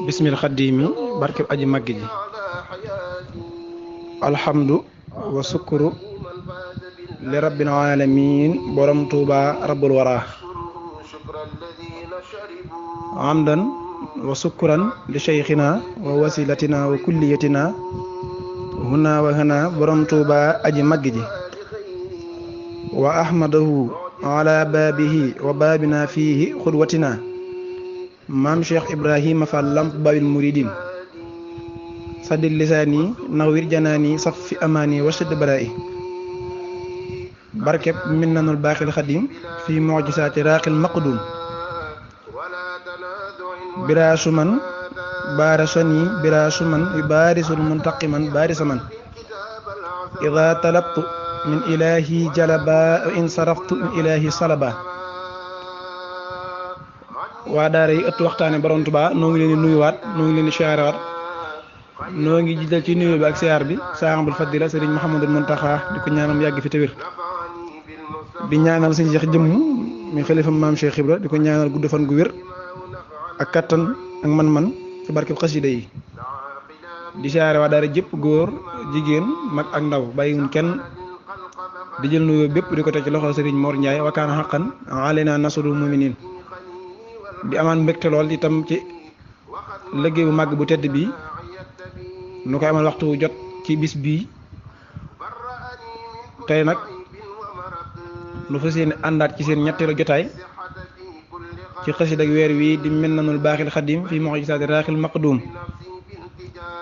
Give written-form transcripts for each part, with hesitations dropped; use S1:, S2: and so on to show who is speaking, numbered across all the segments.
S1: bismil xaddiimi barkeb aji màgg ji alhamdu wa sukuru li rabbil alamin borom tuuba rabbul wara amdan wa sukuran li cheikhina wa wasilatina wa kulliyatina huna wa hana borom tuuba aji màgg ji wa ahmadahu ala baabihi wa baabina fiihi xudwatina maam Cheikh Ibrahima Fall lamp babil muridin saddil lisaani nawwir janaani saf fi amaani wa shadd baraa'i barkeb minnanul baaxil xadim fi mujisaati raaqil maqdum biraasu man baarasani biraasu man yu baarisul muntaqiman baarisaman ida talabtu min ilahi jalaba in saraftu min ilahi salaba waa daara yi ëtt waxtaane borom Tuubaa noo ngi leen di nuyuwaat noo ngi leen di siyaarewaat noo ngi jiital ci nuyu bi ak siyaar bi saahibul fadila sëriñ Mouhamadul Muntaxa di ko ñaanal yàgg fi te wér di ñaanal sëñ Cheikh jëmm mi xalifa maam Cheikh Ibra di ko ñaanal gudd fan gu wér ak kattan ak man-man ci barkeb xasida yi di siyaare waa daara jëpp góor jigéen mag ak ndaw bàyyiwuñ kenn di jël nuyu bépp di ko teg ci loxo sëriñ Mor Ndiaye wa kaana haqqan alaynaa nasrul mu'miniin di amaan mbégte lool itam ci liggéey bu màgg bu tedd bii nu koy amal waxtu jot ci bis bii tey nag nu fas yéene àndaat ci seen ñetteelu jotaay ci xasida ak weer wi di minnanul baaxil xadim fi mujisaati raaxil maqdum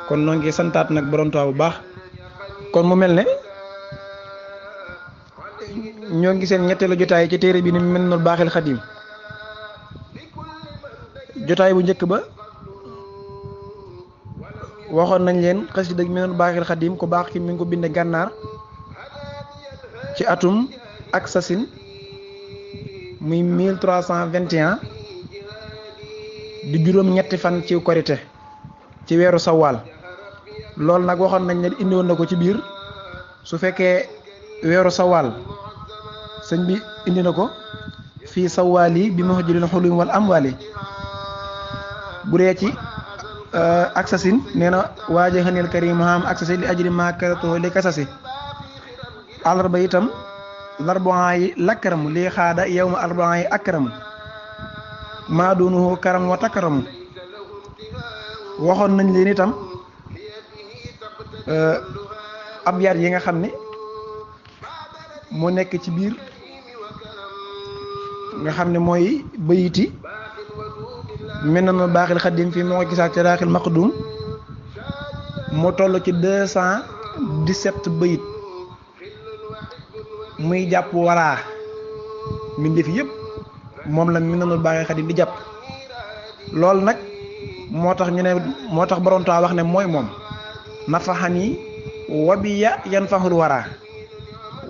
S1: kon noo ngi santaat nag borom Tuubaa bu baax kon mu mel ne ñoo ngi seen ñetteelu jotaay ci téere bi ni minnanul baaxil xadim jotaay bu njëkk ba waxoon nañ leen xasida ak minnanul baaxil xadim ku baax ki mi ngi ko binde gànnaar ci atum ak sasin muy 1321 di juróom ñetti fan ci korite ci weeru sawaal loolu nag waxoon nañ ne indi woon na ko ci biir su fekkee weeru sawaal sëñ bi indi na ko fii sawaal yi bi ma xujulin xulum wal amwaali bu dee ci aksasin nee na waaje xanil karim ham aksasi li ajri ma karato li kasasi àllarba itam larbaa yi lakkaramu lii xaada yow ma arbaa yi akkaramu maa doonuhu karam wa takkaramu waxoon nañ leen itam ab yaat yi nga xam ne moo nekk ci biir nga xam ne mooy bayiti minnanul baaxil xadim fi mujisaati raaxil maqdum moo toll ci 217 bayit muy jàpp waraa mbindeef yëpp moom la minnanul baaxil xadim di jàpp loolu nag moo tax ñu ne moo tax borom Tuubaa wax ne mooy moom nafaxani wabiya yan faxul waraa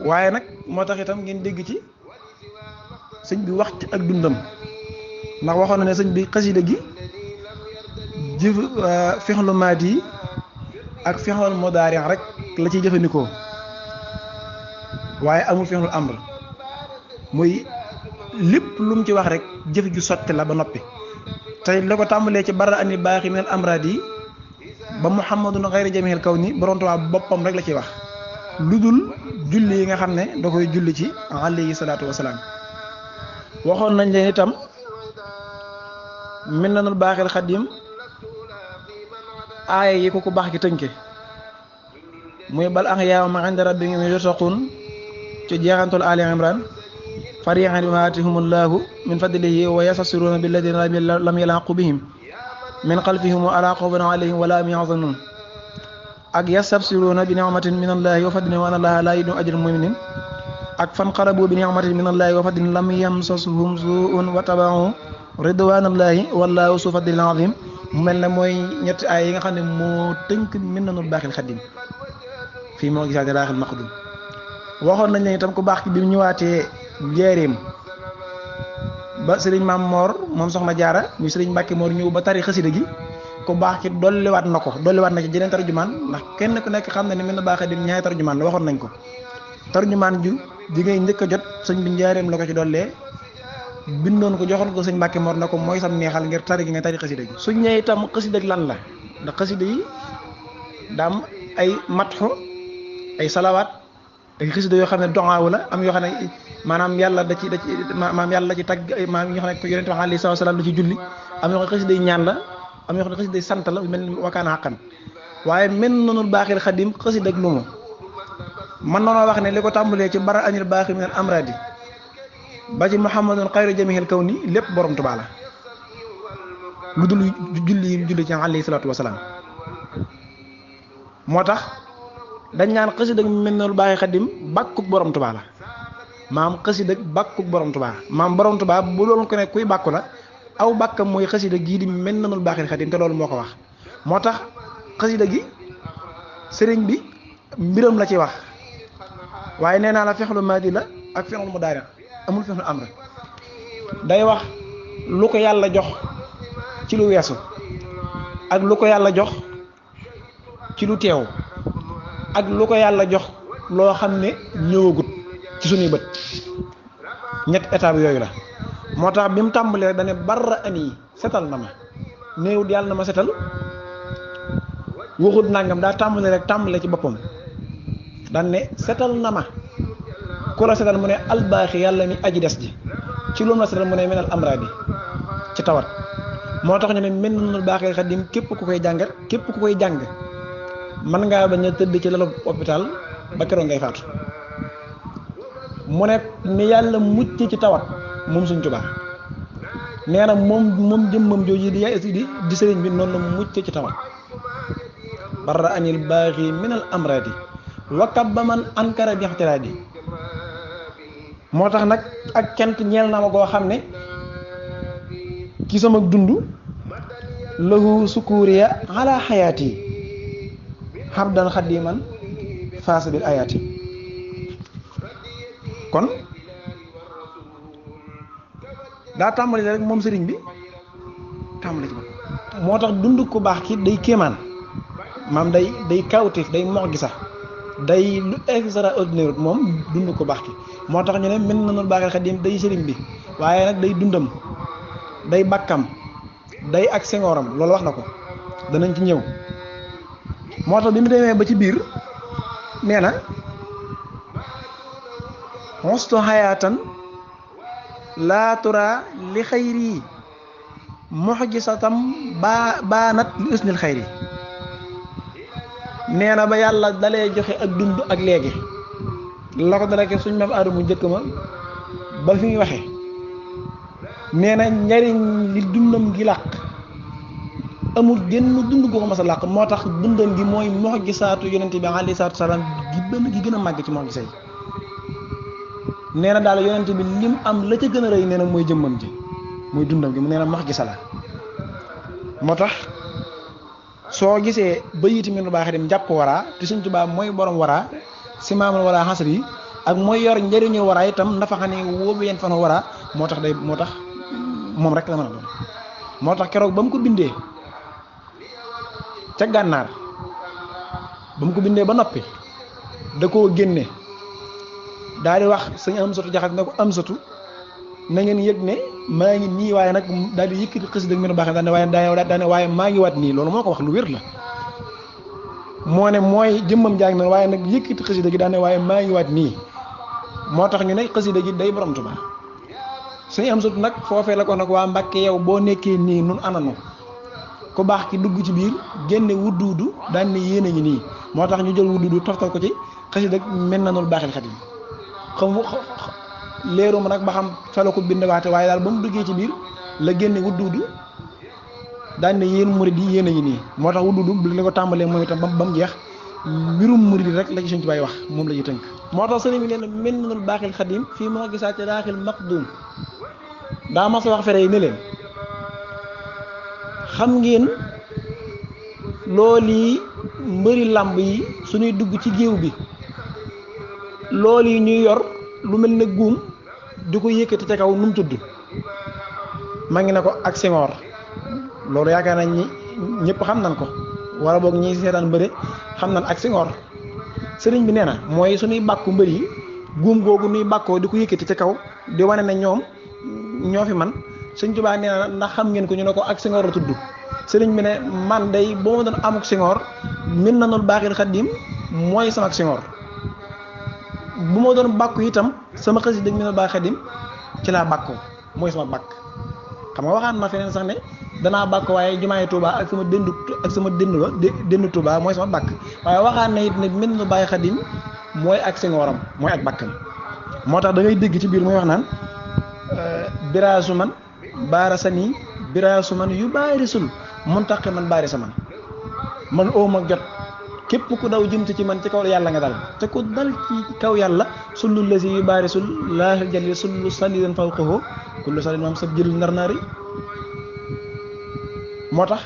S1: waaye nag moo tax itam ngeen dégg ci sëñ bi wax ci ak dundam ndax waxoon na ne sëñ bi xasida gi jëf fexlu maat yi ak fexlu mudaari rek la ciy jëfandikoo waaye amul fexlu amr muy lépp lu mu ci wax rek jëf ju sotti la ba noppi tey la ko tàmbalee ci bara ani baaxi minal amraad yi ba muhammadun xayri jamihil kaw ni borom Tuubaa boppam rek la ciy wax lu dul julli yi nga xam ne da koy julli ci alayhi salaatu wasalaam waxoon nañ leen itam minnanul baaxil xadim aaya yi ko ku baax ki tënke muy bal ax yaaw ma inda rabbihim yursaqun ci jeexantul ali imran farihan bima aatihumullahu min fadlihi wa yastasiruna billadina lam yalaqu bihim min xalfihim ala xawfin alayhim wala hum yaxzanun ak yastabsiruna bi nicmatin min allahi wa fadlin wa anna allaha la yudii'u ajral muminin ak fanqalabu bi nicmatin min allahi wa fadlin lam yamsashum su'un wa tabaau ridwanallahi wallahu su fadlil azim mu mel ne mooy ñetti ay yi nga xam ne moo tënk minnanul baaxil xadim fii moo gisaate raaxil maqdum waxoon nañ leen itam ku baax ki bi mu ñëwaatee njaareem ba sëriñ maam Moor moom soxna jaara ñu sëriñ Mbàkke Moor ñëw ba tari xasida gi ku baax ki dolliwaat na ci jeneen tarjumaan ndax kenn ku nekk xam na ne minnanul baaxil xadim ñaari tarjumaan la waxoon nañ ko tarjumaan ju ngay njëkk a jot sëñ bi njaareem la ko ci dollee bindoon ko joxoon ko sëñ Mbàkke Mor na ko mooy sam neexal ngir tari gi nga tari xasida gi suñ ñëwee itam xasida gi lan la ndax xasida yi daam ay matxu ay salawaat ay xasida yoo xam ne doxaawu la am yoo xam ne maanaam yàlla da ci maanaam yàlla da ci tagg maanaam yoo xam ne yonent bi alayhi salaam da ci julli am yoo xam ne xasida yi ñaan la am yoo xam ne xasida yi sant la mel ni wakaana xaqan waaye mel noonu baaxil xadim xasida ak lu mu man noonu wax ne li ko tàmbalee ci bara anil baaxi min al amradi ba ci muhammadun xayru jamihil kaw ni lépp borom Tuubaa la lu dul julli ci alayhi salaatu wasalaam moo tax dañ naan xasida ak mel noonu baaxil xadim bàkkuk borom Tuubaa la maam xasida ak bàkkuk borom Tuubaa maam borom Tuubaa bu doon ko ne kuy bàkku la aw bàkkam mooy xasida gii di mel noonu baaxil xadim te loolu moo ko wax moo tax xasida gi sëriñ bi mbiram la ci wax waaye nee naa la fexlu maadi la ak fexlu mu daari amul fexlu am rek day wax lu ko yàlla jox ci lu weesu ak lu ko yàlla jox ci lu teew ak lu ko yàlla jox loo xam ne ñëwagut ci suñuy bët ñett étape yooyu la moo tax bi mu tàmbalee rek dane barra ani setal na ma néewut yàlla na ma setal waxut nangam daa tàmbale rek tàmbale ci boppam daan ne setal na ma ku la setal mu ne albaaxi yàlla mi aji des ji ci lu mu la setal mu ne menal amraadi ci tawat moo tax ñu ne mel na baaxee xadim képp ku koy jàngat képp ku koy jàng mën ngaa bañ a tëdd ci lalu hôpital ba keroog ngay faatu mu ne ni yàlla mucc ci tawat moom Sëñ Tuubaa nee na moom jëmmam jooju di sëriñ bi noonu la mucc ci tawat barra anil baaxi minal amradi wakab ba man ankara bi ixtiraadi moo tax nag ak cant ñeel na ma goo xam ne ci sama dund lahu sukuriya ala xayaati xabdan xadiman faasa bil ayaati kon daa tàmbali rek moom sëriñ bi tàmbali ci bopp moo tax dund ku baax ki day kéemaan maam day kawtif day mox gi sax day lu extraordinaire moom dund ko baax ki moo tax ñu ne mel na noonu baaxee xadim day sëriñ bi waaye nag day dundam day bakkam day ak sengooram loolu wax na ko danañ ci ñëw moo tax bi mu demee ba ci biir nee na mosto xayaatan laa tura li xayri muxjisatam baanat li usnil xayri nee na ba yàlla dalee joxe ak dund ak léegi la ko dala ke suñ maam aadama njëkk ma ba fi muy waxe nee na njariñ li dundam gi làq amul genn dund goo ko mas a làq moo tax dundam gi mooy muxjisaatu yonente bi alayhi salaatu salaam gi gën a màgg ci muxjisa yi nee na daal yonente bi lim am la ca gën a rëy nee na mooy jëmmam ji mooy dundam gi mu nee na muxjisa la moo tax soo gisee bayiti min baax dem jàpp waraa te Sëñ Tuubaa mooy borom waraa si maamul waraa xasar yi ak mooy yor njëriñu waraa itam nafa xam ne wóobu yeen fan waraa moo tax moom rek la mën a doon moo tax keroog ba mu ko bindee ca gànnaar ba mu ko bindee ba noppi da koo génne daal di wax sëñ Amsatu Jaxate ne ko Amsatu na ngeen yëg ne maa ngi nii waaye nag daal di yëkkati xasida mi nu baax daane waaye maa ngi waat nii loolu moo ko wax lu wér la moo ne mooy jëmmam jaag na waaye nag yëkkati xasida gi daane waaye maa ngi waat nii moo tax ñu ne xasida gi day borom Tuubaa suñu am sut nag foofee la ko nag waa Mbàkke yow boo nekkee nii nun ananu ku baax ki dugg ci biir génne wudduudu daan ne yéen a ngi nii moo tax ñu jël wudduudu toftal ko ci xasida mel na noonu baaxil xadim xam leeru ma nag ba xam fa la ko bind waate waaye daal ba mu duggee ci biir la génne wudduudu daan ne yéen murid yi yéen a ngi nii moo tax wudduudu bu la ko tàmbalee moom itam ba mu jeex mbirum murid rek la ci Sëñ Tuubaa wax moom la ñuy tënk moo tax sëriñ bi nee na mel na noonu baaxil xadim fii moo gisaat ci daaxil maqdum daa mas a wax fere yi ne leen xam ngeen loolu yi mbëri làmb yi suñuy dugg ci géew bi loolu yi ñuy yor lu mel ne guum di ko yëkkati ca kaw nu mu tudd maa ngi ne ko ak Senghor loolu yaakaar nañ ñi ñëpp xam nañ ko wala boog ñi seetaan mbëre xam nañ ak Senghor sëriñ bi nee na mooy suñuy bàkku mbër yi guum googu nuy bàkkoo di ko yëkkati ca kaw di wane ne ñoom ñoo fi man sëñ Tuubaa nee na ndax xam ngeen ko ñu ne ko ak Senghor la tudd sëriñ bi ne man day boo ma doon amuk Senghor min nanul baaxil xaddim mooy sama ak Senghor bu ma doon bàkku itam sama xasida min nanul baaxil xaddim ci laa bàkkoo mooy sama bàkk xam nga waxaan na feneen sax ne danaa bàkk waaye jumaay Touba ak sama dënd Touba mooy sama bàkk waaye waxaan na it ne min nanul baaxil xaddim mooy ak Senghoram mooy ak bàkkam moo tax da ngay dégg ci biir muy wax naan biraasu man baarasa nii biraasu man yu baarisul muntaqi man baarisa man oom ak jot képp ku daw jëm ci man ci kaw yàlla nga dal te ku dal ci kaw yàlla sullu la si yu baarisul laaxil jali sullu salidan fawqahu kullu salin maam sa jël nar naari moo tax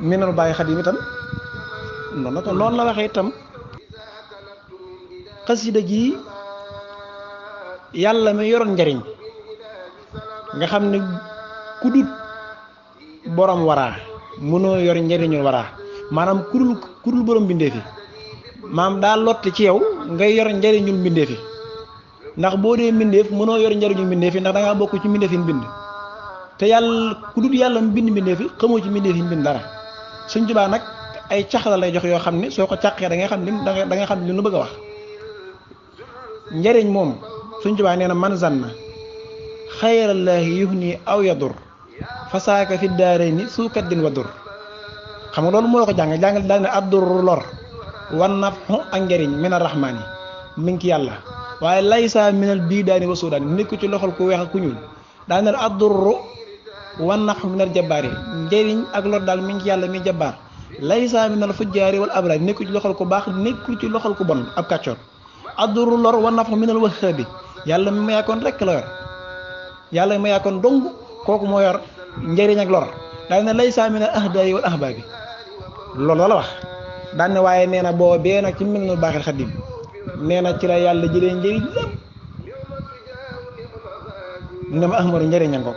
S1: minal bàyyi xadim itam noonu la waxee itam xasida gi yàlla mi yoroon njariñ nga xam ne ku dut borom waraa mënoo yor njariñul waraa maanaam kurul borom mbindeefi maam daa lott ci yow ngay yor njariñul mbindeefi ndax boo dee mbindeef mënoo yor njariñul mbindeefi ndax da ngaa bokk ci mbindeef yi mbind te yàlla ku dut yàlla mbind mbindeefi xamoo ci mbindeef yi mbind dara Sëñ Tuubaa nag ay cax la lay jox yoo xam ne soo ko càqee da ngay xam da nga xam li nu bëgg a wax njariñ moom Sëñ Tuubaa nee na man zanna xayrallaahi yuhni aw yadur fasaaka fi daarayni suukaddin wa dur xam nga loolu moo ko jàngal daal ne addur lor wan nafxu ak njariñ min arrahmaan yi mi ngi yàlla waaye laysa minal bii daani wa suudaan nekku ci loxol ku weex ak ku ñuul daal ne addur wan nafxu minal jabbaar yi njariñ ak lor daal mi ngi yàlla mi jabbaar laysa minal fujjaari wal abraar nekku ci loxol ku baax nekku ci loxol ku bon ab kàccoor adduru lor wa nafxu minal wahhaabi yàlla mi ma yaakoon rekk la yor yàlla mi ma yaakoon dong kooku moo yor njëriñ ak lor daal ne laysa minal ahdaayi wal ahbaabi loolu la wax daal ne waaye nee na boo bee nag ci minal baaxil xaddim nee na ci la yàlla jëlee njëriñ lépp ne ma ahmadu njëriñ a ngoog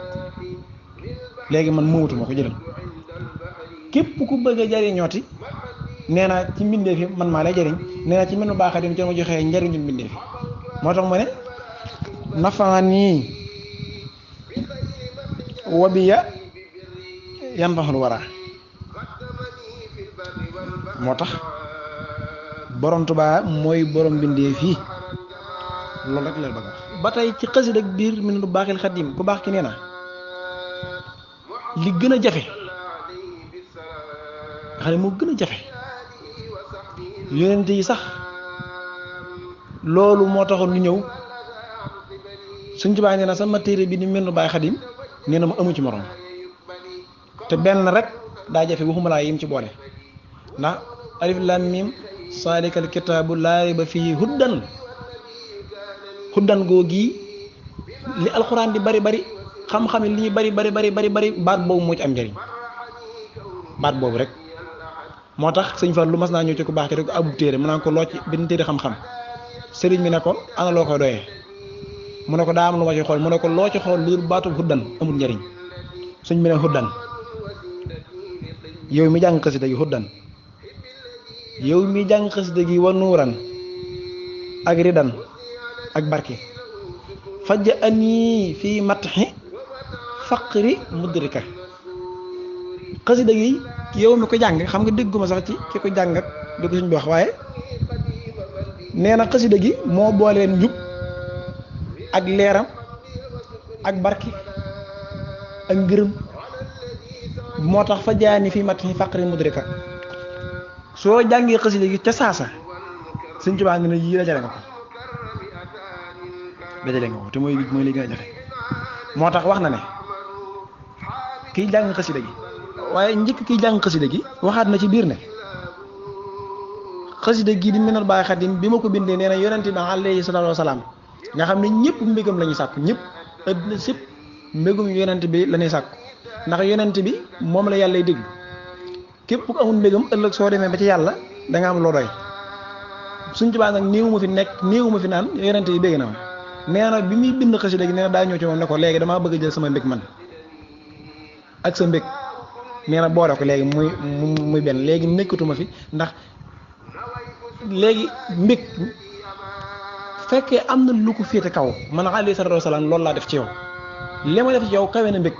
S1: léegi man muutuma ko jëlal képp ku bëgg a jëriñooti nee na ci mbindeef yi man maa lay jëriñ nee na ci minal baaxil xaddim ci ma joxee njëriñu mbindeef yi moo tax mu ne nafaani wabiya yanfaxul wara moo tax borom Tuubaa mooy borom mbindeef yi loolu rek la bëgg ba tey ci xasida ak biir minal baaxil xaddim ku baax ki nee na li gën a jafe nga xam ne moo gën a jafe yonent yi sax loolu moo taxoon lu ñëw Sëñ Tuubaa nee na sama téere bi ni minal baaxil xaddim nee na mu amu ci morom te benn rek daa jafe waxuma laa yim ci boole ndax alif lam mim saalikal kitaabu laa rayba fii huddan googi li alxuraan di bari xam-xam li ñuy bari baat boobu moo ci am njëriñ baat boobu rek moo tax sëñ Fall lu mas naa ñëw ci ku baax ki rek abu téere mu naan ko loo ci benn téere xam-xam sëriñ bi ne ko ana loo koy doyee mu ne ko daa am lu ma ci xool mu ne ko loo ci xool lu baatu huddan amul njëriñ suñ bi ne huddan yow mi jàng xasida gi huddan yow mi jàng xasida gi wa nuuran ak ridan ak barke fajja ani fii matxi faqri mudrika xasida gi yow mi ko jàng xam nga dégguma sax ci ki ko jàng ak di ko suñ bi wax waaye nee na xasida gi moo booleen njub ak leeram ak barke ak ngërëm moo tax fa jaani fii matxi faqri mudrika soo jàngee xasida gi ca saasa Sëñ Tuubaa ne yii dajale nga ko te mooy li gën a jafe moo tax wax na ne kiy jàng xasida gi waaye njëkk kiy jàng xasida gi waxaat na ci biir ne xasida gi di minal baaxil xaddim bi ma ko bindee nee na yonente bi alayhi salaatu wasalaam nga xam ne ñëpp mbégam la ñuy sàkku ñëpp adduna sépp mbégum yonente bi la ñuy sàkku ndax yonente bi moom la yàlla déglu képp ku amul mbégam ëllëg soo demee ba ci yàlla da nga am loo doy Sëñ Tuubaa nag néew ma fi nekk néew ma fi naan yonente yi bégg na ma nee na bi muy bind xasida gi nee na daa ñëw ci moom ne ko léegi damaa bëgg a jël sama mbég man ak sa mbég nee na boole ko léegi muy benn léegi nekkatuma fi ndax léegi mbég fekkee am na lu ko féete kaw man alayhi salaatu wasalaam loolu laa def ci yow li ma def ci yow kawe na mbég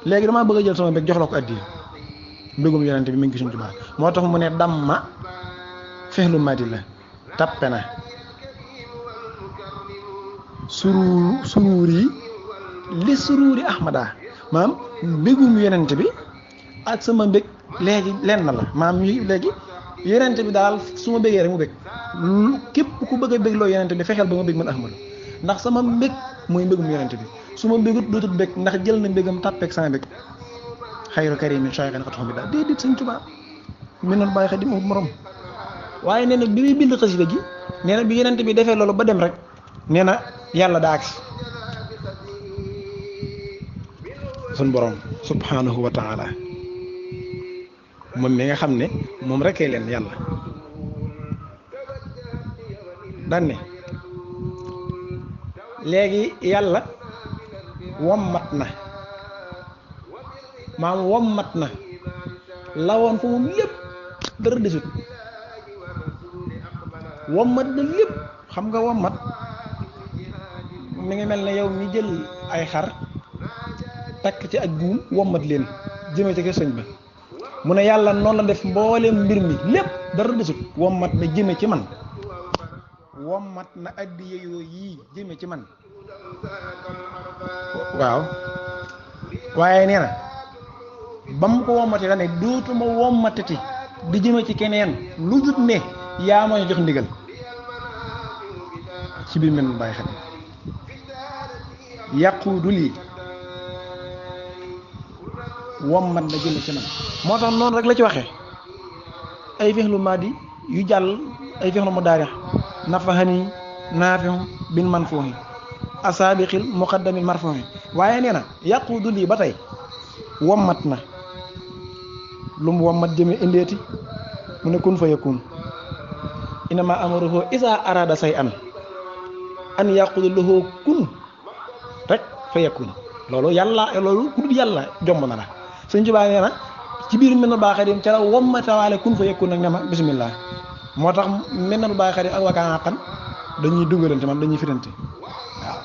S1: léegi damaa bëgg a jël sama mbég jox la ko addiya mbégum yonente bi mi ngi Sëñ Tuubaa moo tax mu ne damma fexlu madi la tappe na suruur yi li suruuri ahmada maam mbégum yonente bi ak sama mbég léegi lenn la maam léegi yonente bi daal su ma bégee rek mu bég képp ku bëgg a bég loo yonente bi fexeel ba ma bég man ahmadu ndax sama mbég mooy mbégum yonente bi su ma bégut dootul bég ndax jël na mbégam tàppeeg sama mbég xayru karimin shaykhan xatox bi daal déedéet Sëñ Tuubaa mi noonu bàyyi xel di morom waaye nee na bi muy bind xasida gi nee na bi yonente bi defee loolu ba dem rek nee na yàlla daa agsi sun borom subhanahu wa taala moom mi nga xam ne moom rekkee leen yàlla daan ne léegi yàlla wommat na maam wommat na lawoon fa moom lépp dara desut wommat na lépp xam nga wommat mi ngi mel ne yow mi jël ay xar takk ci ak buum wommat leen jëme ci kër sëñ ba mu ne yàlla noonu la def mbooleem mbir mi lépp dara desut wommat na jëme ci man wommat na addiya yoo yii jëme ci man waaw waaye nee na ba mu ko wommatee da ne dootuma wommatati di jëme ci keneen lu dut ne yaa ma jox ndigal ci biir mel bàyyi xel yàquudu lii wommat na jëme ci man moo tax noonu rek la ci waxee ay fexlu maadi yu jàll ay fexlu mu daarix nafahani naafihu bin manfuuhi asaabiqil muqaddamil marfuuhi waaye nee na yàquudu lii ba tey wommat na lu mu wommat jëme indeeti mu ne kun fa yakun inama amaruhu isa arada say an yaquudu lahu kun rek fa yakun loolu yàlla loolu ku dul yàlla jomb na la Sëñ Tuubaa nee na ci biir mel na baaxee dem ca la wommatawaale kun fa yakun nag ne ma bismillah moo tax mel na baaxee dem ak wakaa dañuy dugalante man dañuy firante waaw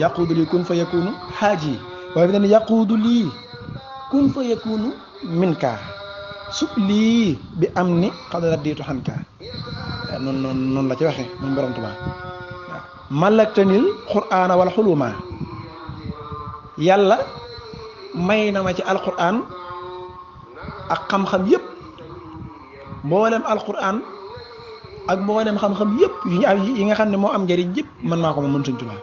S1: yaquudu lii kun fa yakunu xaaji waaye bi ne yaquudu lii kun fa yakunu min kaa su lii bi am ni xadara diitu xan kaa noonu la ci waxee moom borom Tuubaa waaw malaktanil qur'aana wal xuluma yàlla may na ma ci alquran ak xam-xam yëpp mboolem alquran ak mboolem xam-xam yëpp yi nga xam ne moo am njëriñ yëpp mën maa ko moom mën Sëñ Tuubaa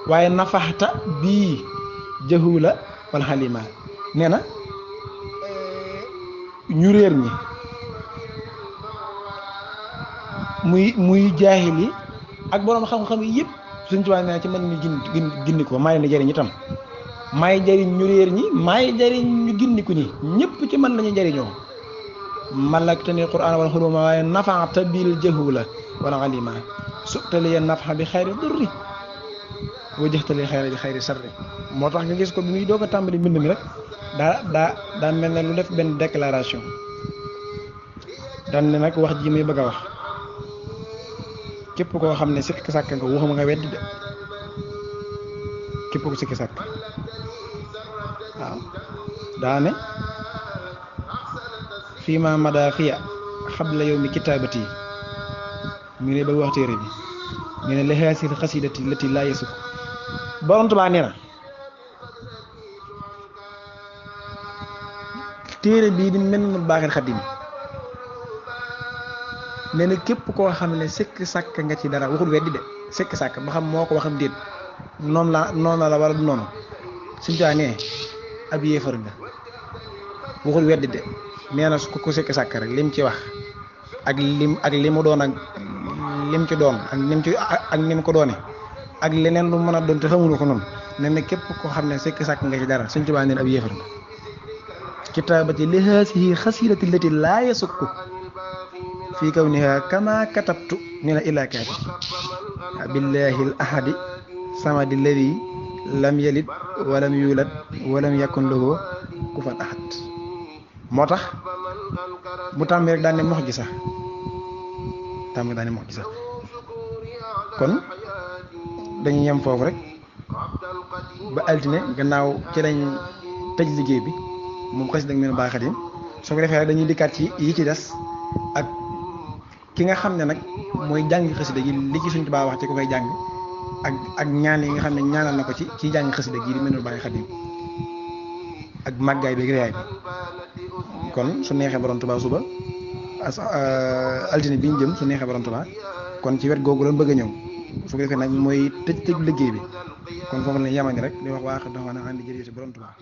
S1: waaye nafaxta bii jahula wal xalima nee na ñu réer ñi muy jaahil yi ak boroom xam-xam yi yëpp Sëñ Tuubaa nee na ci man ñu gindi ko maa leen di jëriñ itam maay jëriñ ñu réer ñi maay jëriñ ñu gindiku ñi ñëpp ci man lañuy jëriñoo malaktani qur'aan wal xuluma waaye nafaxta bil jahula wal xalima sutaliya nafa bi xayri durri wajjaxtali xayra bi xayri sarri moo tax nga gis ko bi muy doog a tàmbali mbind mi rek daa mel ne lu def benn déclaration daan ne nag wax ji muy bëgg a wax képp koo xam ne sikk sàkk nga waxuma nga weddi de képp ko sikk sàkk waaw daa ne fii ma mada fiya xabla yow mi kitaabati mi ne bëgg wax téere bi ñu ne lihaasil xasidati lati laa yesuk borom Tuubaa nee na téere bii di mel na baaxil xadim nee na képp koo xam ne sikk sàkk nga ci dara waxul weddi de sikk sàkk ba xam moo ko waxam déet noonu la wala du noonu Sëñ Tuubaa nee ab yéefar nga waxul weddi de nee na su ko sikk sàkk rek lim ci wax ak li mu doon ak lim ci doon ak ni mu ko doone ak leneen lu mën a doon te xamuloo ko noonu nee na képp koo xam ne sikk sàkk nga ci dara Sëñ Tuubaa nee na ab yéefar nga kitaabati li haasihi xasidati lati laa yasukku fii kawniha kama katabtu nee na ilaa kaatib billahi al ahadi samadi alladi lam yalid walam yulad walam yakun lahu kufuwan ahad moo tax mu tàmbi rek daan ne mox ji sax kon dañuy yem foofu rek ba altine gannaaw ci lañ tëj liggéey bi moom xasida Minanul Baaqil Xadiim soo ko defee rek dañuy dikkaat ci yi ci des ak ki nga xam ne nag mooy jàng xasida gi li ci Sëñ Tuubaa wax ci ko koy jàng ak ñaan yi nga xam ne ñaanal na ko ci jàng xasida gi di Minanul Baaqil Xadiim ak màggaay bi réyaay bi kon su neexee borom Tuubaa suba altine bi ñu jëm su neexee borom Tuubaa kon ci wet googu lañ bëgg a ñëw su ko defee nag mooy tëj liggéey bi kon foofu la ñu yamani rek di wax waa xam dafa na andi jërëjëf borom Tuubaa